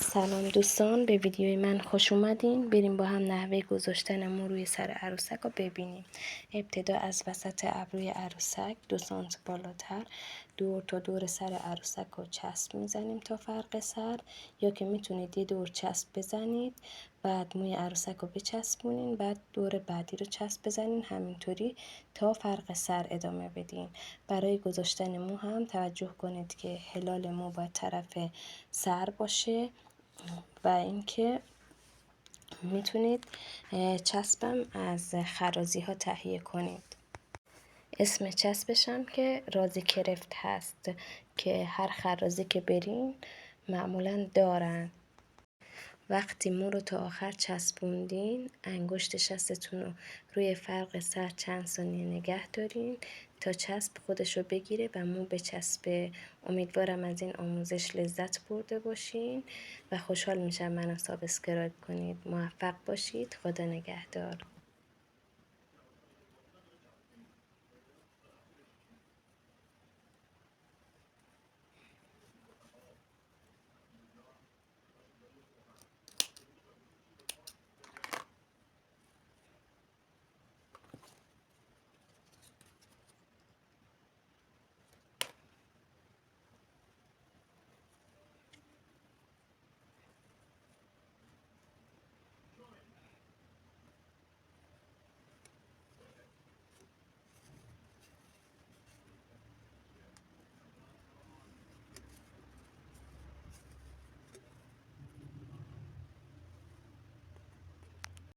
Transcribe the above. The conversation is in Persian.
سلام دوستان، به ویدیوی من خوش اومدین. بریم با هم نحوه گذاشتن مو روی سر عروسک رو ببینیم. ابتدا از وسط ابروی عروسک 2 سانتی بالاتر دور تا دور سر عروسک رو چسب میزنیم تا فرق سر، یا که میتونید یه دور چسب بزنید بعد موی عروسک رو بچسبونین، بعد دور بعدی رو چسب بزنین، همینطوری تا فرق سر ادامه بدین. برای گذاشتن مو هم توجه کنید که هلال مو باید طرف سر باشه و اینکه میتونید چسبم از خرازی ها تهیه کنید. اسم چسبش هم که رازی کرفت هست که هر خرازی که برین معمولا دارن. وقتی مو رو تا آخر چسبوندین، انگشت شستتون رو روی فرق سر چند ثانیه نگه دارین تا چسب خودش رو بگیره و مو بچسبه. امیدوارم از این آموزش لذت برده باشین و خوشحال میشم منو سابسکرایب کنید. موفق باشید. خدا نگهدار.